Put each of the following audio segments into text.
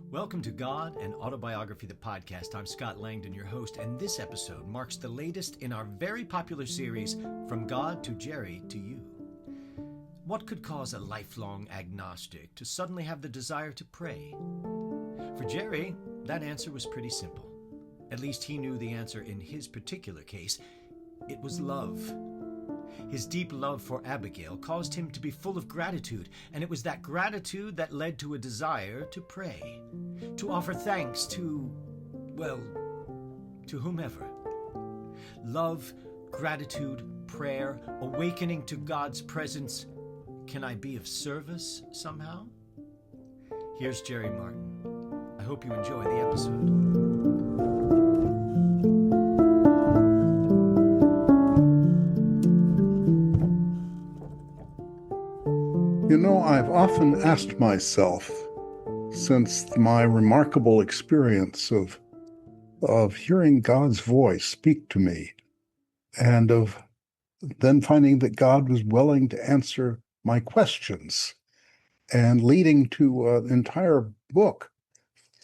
Welcome to God and Autobiography, the podcast. I'm Scott Langdon, your host, and this episode marks the latest in our very popular series, From God to Jerry to You. What could cause a lifelong agnostic to suddenly have the desire to pray? For Jerry, that answer was pretty simple. At least he knew the answer in his particular case. It was love. His deep love for Abigail caused him to be full of gratitude, and it was that gratitude that led to a desire to pray, to offer thanks to whomever. Love, gratitude, prayer, awakening to God's presence. Can I be of service somehow? Here's Jerry Martin. I hope you enjoy the episode. You know, I've often asked myself, since my remarkable experience of hearing God's voice speak to me, and of then finding that God was willing to answer my questions, and leading to an entire book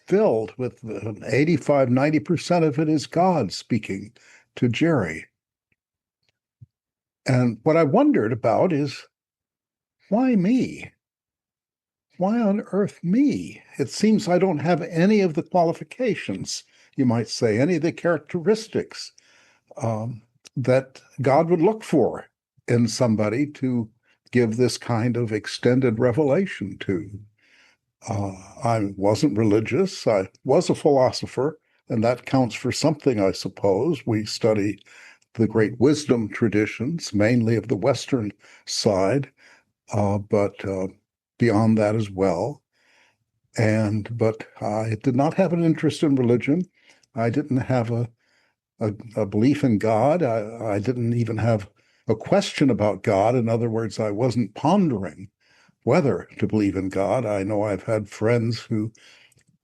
filled with 85-90% of it is God speaking to Jerry. And what I wondered about is, why me? Why on earth me? It seems I don't have any of the qualifications, you might say, any of the characteristics that God would look for in somebody to give this kind of extended revelation to. I wasn't religious. I was a philosopher, and that counts for something, I suppose. We study the great wisdom traditions, mainly of the Western side, but beyond that as well. But I did not have an interest in religion. I didn't have a belief in God. I didn't even have a question about God. In other words, I wasn't pondering whether to believe in God. I know I've had friends who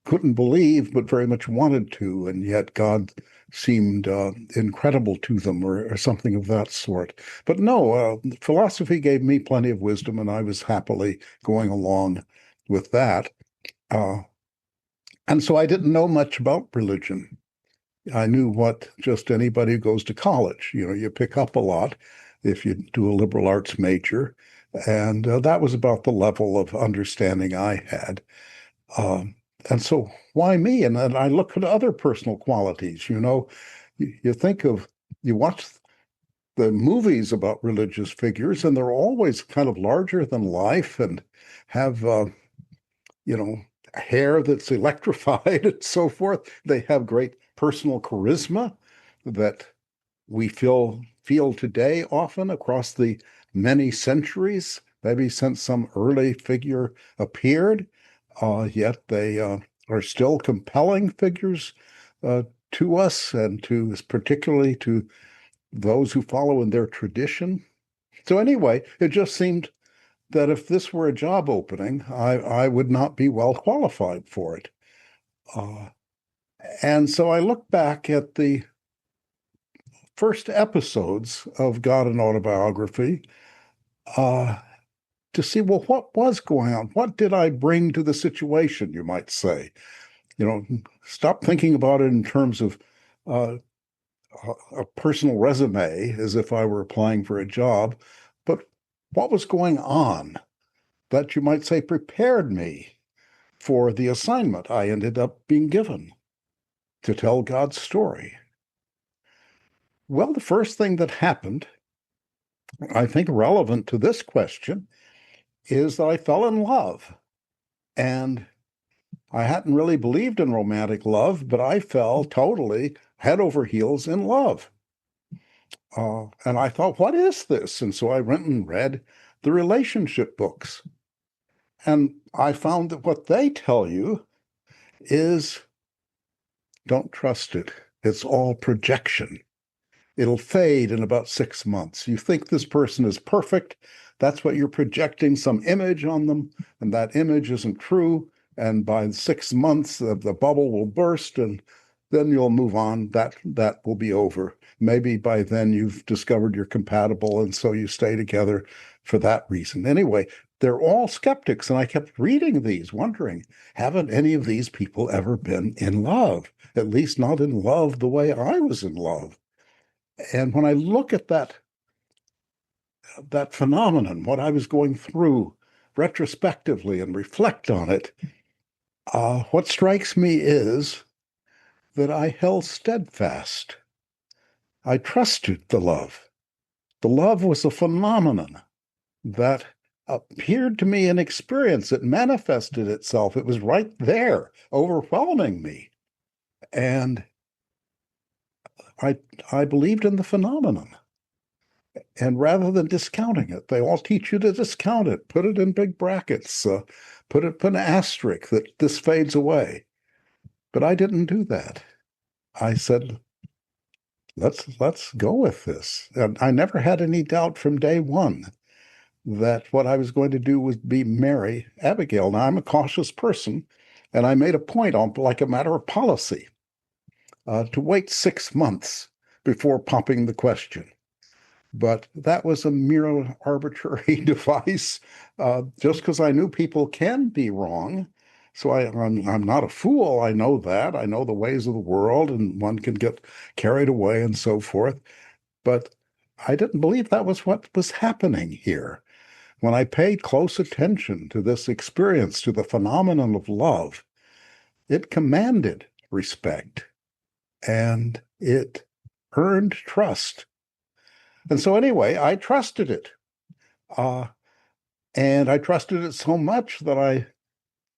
couldn't believe but very much wanted to, and yet God seemed incredible to them or something of that sort. But no, philosophy gave me plenty of wisdom, and I was happily going along with that. And so I didn't know much about religion. I knew what just anybody who goes to college, you pick up a lot if you do a liberal arts major. And that was about the level of understanding I had. And so why me? And then I look at other personal qualities. You think of, you watch the movies about religious figures, and they're always kind of larger than life and have, hair that's electrified and so forth. They have great personal charisma that we feel today often across the many centuries, maybe since some early figure appeared. Yet they are still compelling figures to us, and particularly to those who follow in their tradition. So anyway, it just seemed that if this were a job opening, I would not be well qualified for it. And so I look back at the first episodes of God and Autobiography to see, well, what was going on? What did I bring to the situation, you might say? Stop thinking about it in terms of a personal resume as if I were applying for a job, but what was going on that you might say prepared me for the assignment I ended up being given to tell God's story? Well, the first thing that happened, I think relevant to this question, is that I fell in love. And I hadn't really believed in romantic love, but I fell totally head over heels in love. And I thought, what is this? And so I went and read the relationship books. And I found that what they tell you is, don't trust it. It's all projection. It'll fade in about 6 months. You think this person is perfect. That's what you're projecting, some image on them, and that image isn't true. And by 6 months, the bubble will burst, and then you'll move on. That will be over. Maybe by then you've discovered you're compatible, and so you stay together for that reason. Anyway, they're all skeptics. And I kept reading these, wondering, haven't any of these people ever been in love? At least not in love the way I was in love. And when I look at that phenomenon, what I was going through retrospectively and reflect on it, what strikes me is that I held steadfast. I trusted the love. The love was a phenomenon that appeared to me in experience. It manifested itself. It was right there, overwhelming me. And I believed in the phenomenon. And rather than discounting it, they all teach you to discount it, put it in big brackets, put an asterisk that this fades away. But I didn't do that. I said, let's go with this. And I never had any doubt from day one that what I was going to do was be marry Abigail. Now, I'm a cautious person, and I made a point on, like a matter of policy, to wait 6 months before popping the question. But that was a mere arbitrary device, just because I knew people can be wrong. So I'm not a fool. I know that. I know the ways of the world, and one can get carried away and so forth. But I didn't believe that was what was happening here. When I paid close attention to this experience, to the phenomenon of love, it commanded respect and it earned trust. And so, anyway, I trusted it. And I trusted it so much that I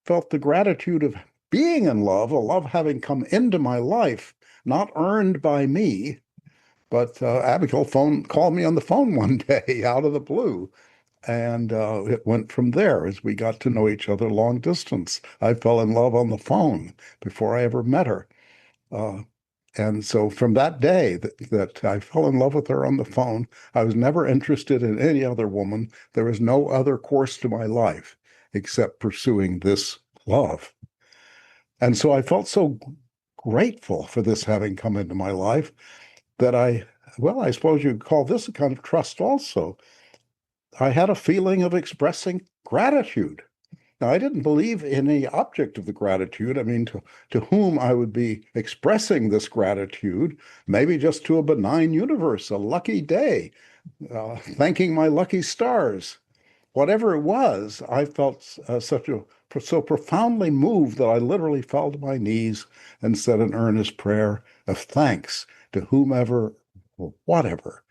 felt the gratitude of being in love, a love having come into my life, not earned by me. But Abigail called me on the phone one day out of the blue. And it went from there as we got to know each other long distance. I fell in love on the phone before I ever met her. And so from that day that I fell in love with her on the phone, I was never interested in any other woman. There was no other course to my life except pursuing this love. And so I felt so grateful for this having come into my life that I suppose you'd call this a kind of trust also. I had a feeling of expressing gratitude. Now, I didn't believe in any object of the gratitude. I mean, to whom I would be expressing this gratitude, maybe just to a benign universe, a lucky day, thanking my lucky stars. Whatever it was, I felt so profoundly moved that I literally fell to my knees and said an earnest prayer of thanks to whomever or whatever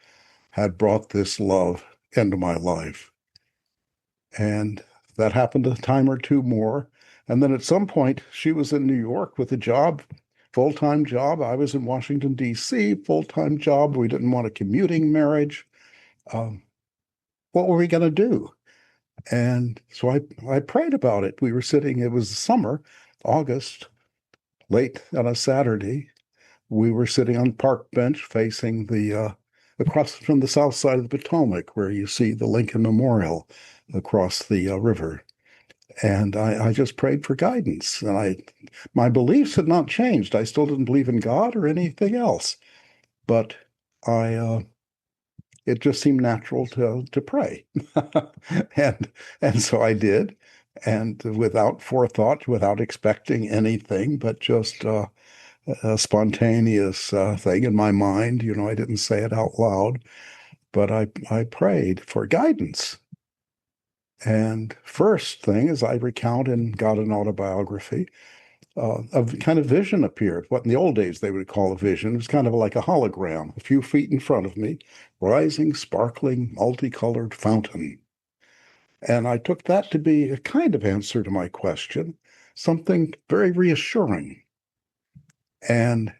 had brought this love into my life. And that happened a time or two more. And then at some point, she was in New York with a job, full-time job. I was in Washington, D.C., full-time job. We didn't want a commuting marriage. What were we going to do? And so I prayed about it. We were sitting, it was summer, August, late on a Saturday. We were sitting on a park bench facing across from the south side of the Potomac, where you see the Lincoln Memorial across the river. And I just prayed for guidance. And my beliefs had not changed. I still didn't believe in God or anything else. But it just seemed natural to pray. and so I did. And without forethought, without expecting anything, but just a spontaneous thing in my mind. I didn't say it out loud, but I prayed for guidance. And first thing, as I recount in God an Autobiography, a kind of vision appeared. What in the old days they would call a vision. It was kind of like a hologram, a few feet in front of me, rising, sparkling, multicolored fountain. And I took that to be a kind of answer to my question, something very reassuring. And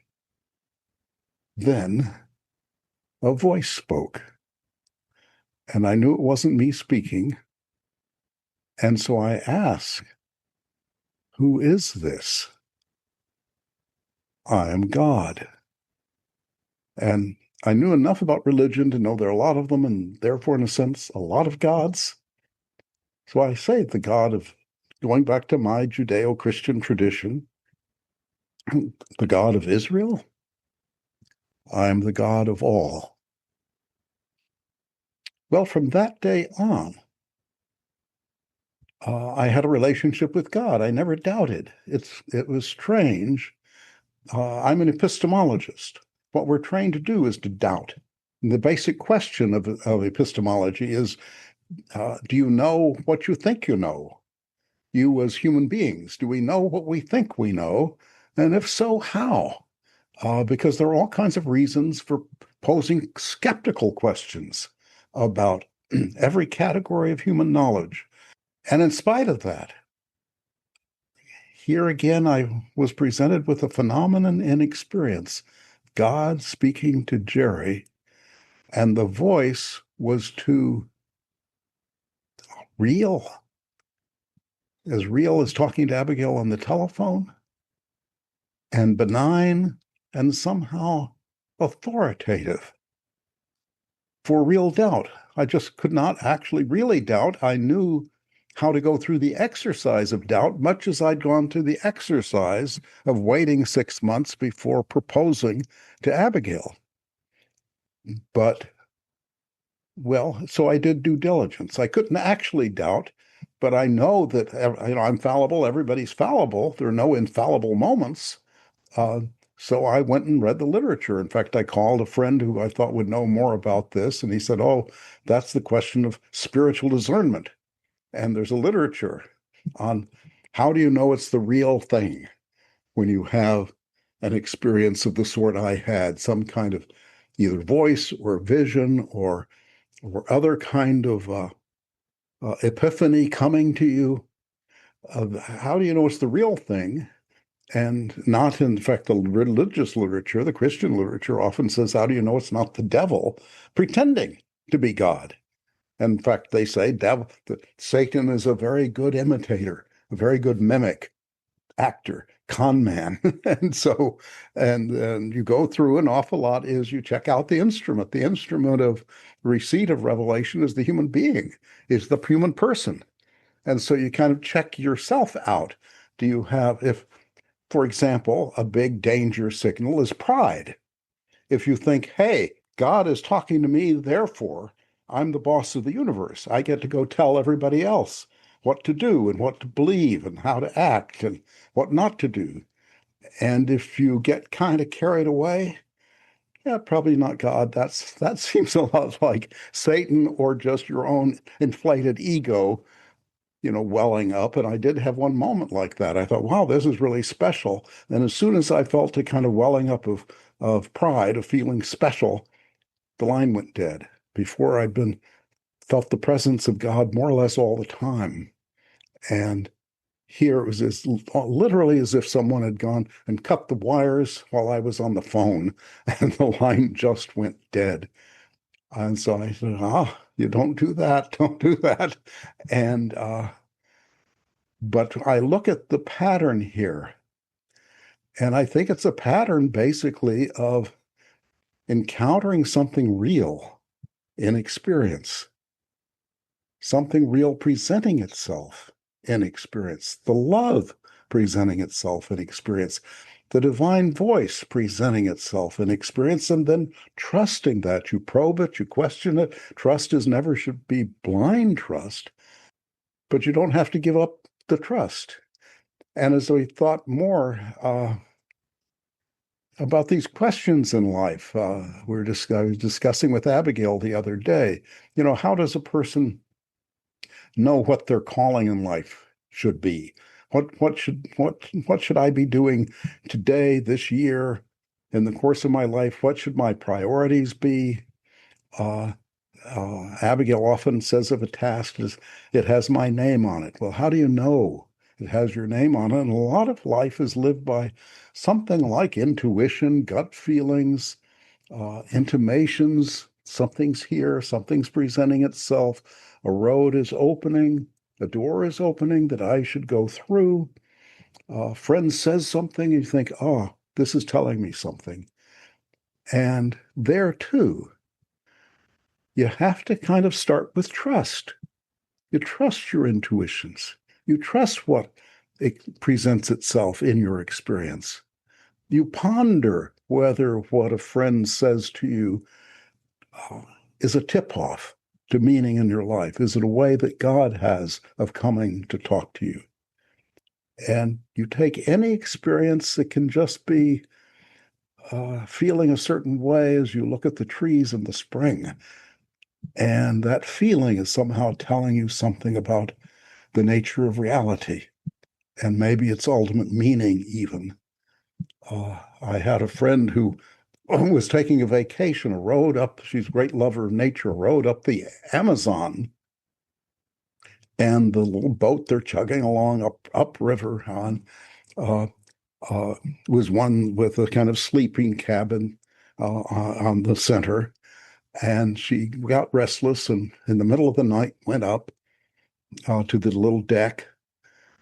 then a voice spoke. And I knew it wasn't me speaking. And so I asked, who is this? I am God. And I knew enough about religion to know there are a lot of them, and therefore, in a sense, a lot of gods. So I say the God of, going back to my Judeo-Christian tradition, the God of Israel, I am the God of all. Well, from that day on, I had a relationship with God. I never doubted. It was strange. I'm an epistemologist. What we're trained to do is to doubt. And the basic question of epistemology is, do you know what you think you know? You as human beings, do we know what we think we know? And if so, how? Because there are all kinds of reasons for posing skeptical questions about every category of human knowledge. And in spite of that, here again, I was presented with a phenomenon in experience, God speaking to Jerry, and the voice was too real as talking to Abigail on the telephone, and benign and somehow authoritative for real doubt. I just could not actually really doubt. I knew how to go through the exercise of doubt, much as I'd gone through the exercise of waiting 6 months before proposing to Abigail. But, well, so I did due diligence. I couldn't actually doubt, but I know that I'm fallible. Everybody's fallible. There are no infallible moments. Uh, so I went and read the literature. In fact, I called a friend who I thought would know more about this, and he said, "Oh, that's the question of spiritual discernment. And there's a literature on how do you know it's the real thing when you have an experience of the sort I had, some kind of either voice or vision or other kind of epiphany coming to you. How do you know it's the real thing?" And not, in fact, the religious literature, the Christian literature often says, how do you know it's not the devil pretending to be God? In fact, they say that Satan is a very good imitator, a very good mimic, actor, con man. And so, and you go through an awful lot is you check out the instrument. The instrument of receipt of revelation is the human being, is the human person. And so you kind of check yourself out. Do you have, if, for example, a big danger signal is pride. If you think, hey, God is talking to me, therefore, I'm the boss of the universe. I get to go tell everybody else what to do and what to believe and how to act and what not to do. And if you get kind of carried away, yeah, probably not God. That seems a lot like Satan or just your own inflated ego, welling up. And I did have one moment like that. I thought, wow, this is really special. And as soon as I felt a kind of welling up of pride, of feeling special, the line went dead. Before I'd felt the presence of God more or less all the time. And here it was literally as if someone had gone and cut the wires while I was on the phone, and the line just went dead. And so I said, you don't do that, don't do that. And but I look at the pattern here, and I think it's a pattern basically of encountering something real in experience, something real presenting itself in experience, the love presenting itself in experience, the divine voice presenting itself in experience, and then trusting that. You probe it, you question it. Trust should be blind trust, but you don't have to give up the trust. And as we thought more about these questions in life, I was discussing with Abigail the other day, how does a person know what their calling in life should be? What should I be doing today, this year, in the course of my life? What should my priorities be? Abigail often says of a task is, it has my name on it. Well, how do you know it has your name on it? And a lot of life is lived by something like intuition, gut feelings, intimations. Something's here, something's presenting itself. A road is opening, a door is opening that I should go through. A friend says something, and you think, oh, this is telling me something. And there too, you have to kind of start with trust. You trust your intuitions. You trust what it presents itself in your experience. You ponder whether what a friend says to you is a tip-off, to meaning in your life? Is it a way that God has of coming to talk to you? And you take any experience that can just be feeling a certain way as you look at the trees in the spring. And that feeling is somehow telling you something about the nature of reality and maybe its ultimate meaning even. I had a friend who was taking a vacation, rode up, she's a great lover of nature, rode up the Amazon, and the little boat they're chugging along upriver on was one with a kind of sleeping cabin on the center. And she got restless and in the middle of the night went up to the little deck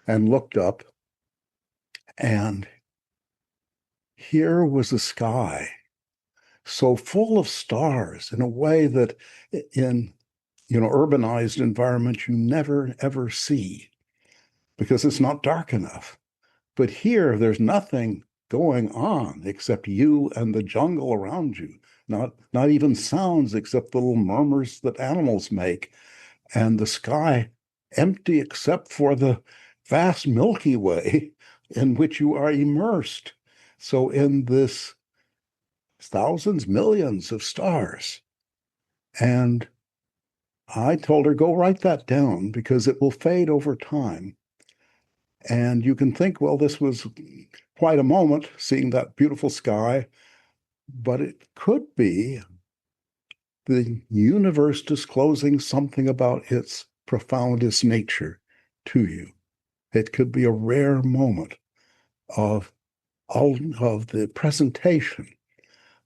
and looked up. And here was the sky, so full of stars in a way that in urbanized environments you never, ever see because it's not dark enough. But here, there's nothing going on except you and the jungle around you, not even sounds except the little murmurs that animals make, and the sky empty except for the vast Milky Way in which you are immersed. So in this thousands, millions of stars. And I told her, go write that down because it will fade over time. And you can think, well, this was quite a moment, seeing that beautiful sky, but it could be the universe disclosing something about its profoundest nature to you. It could be a rare moment of the presentation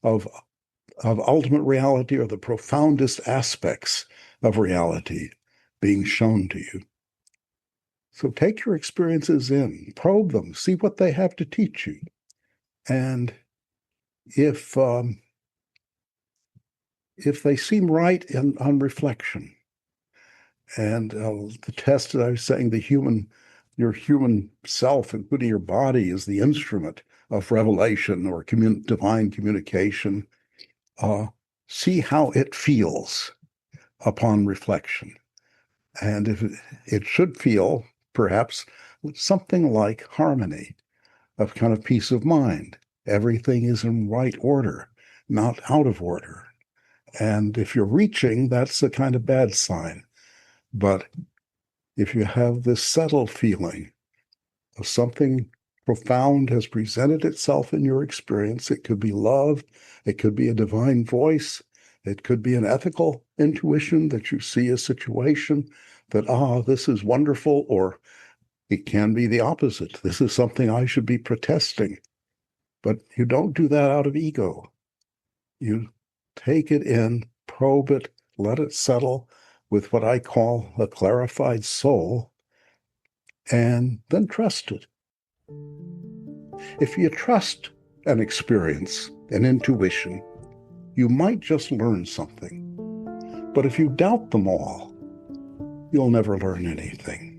of ultimate reality or the profoundest aspects of reality being shown to you. So take your experiences in, probe them, see what they have to teach you. And if they seem right on reflection, and the test that I was saying, your human self, including your body, is the instrument of revelation or divine communication. See how it feels upon reflection. And if it should feel perhaps something like harmony, of kind of peace of mind. Everything is in right order, not out of order. And if you're reaching, that's a kind of bad sign. But if you have this settled feeling of something profound has presented itself in your experience, it could be love, it could be a divine voice, it could be an ethical intuition that you see a situation that, this is wonderful, or it can be the opposite. This is something I should be protesting. But you don't do that out of ego. You take it in, probe it, let it settle with what I call a clarified soul, and then trust it. If you trust an experience, an intuition, you might just learn something. But if you doubt them all, you'll never learn anything.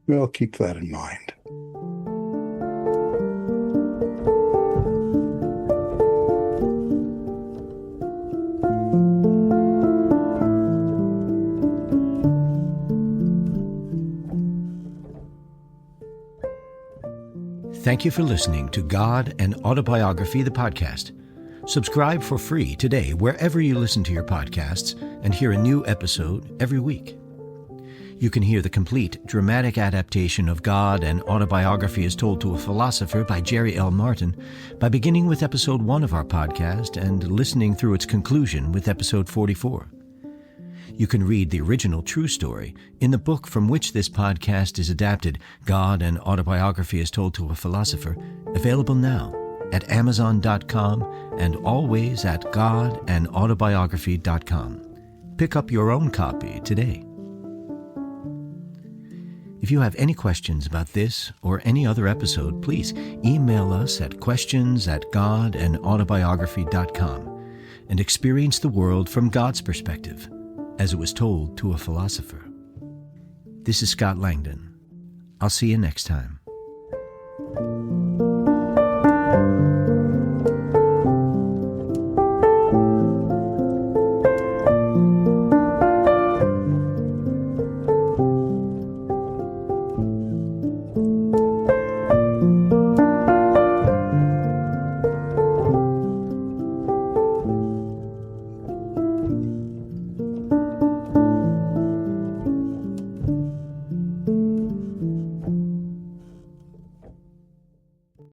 Well, keep that in mind. Thank you for listening to God and Autobiography, the podcast. Subscribe for free today wherever you listen to your podcasts and hear a new episode every week. You can hear the complete dramatic adaptation of God and Autobiography as Told to a Philosopher by Jerry L. Martin by beginning with episode 1 of our podcast and listening through its conclusion with episode 44. You can read the original true story in the book from which this podcast is adapted, God and Autobiography as Told to a Philosopher, available now at Amazon.com and always at godandautobiography.com. Pick up your own copy today. If you have any questions about this or any other episode, please email us at questions@godandautobiography.com and experience the world from God's perspective, as it was told to a philosopher. This is Scott Langdon. I'll see you next time.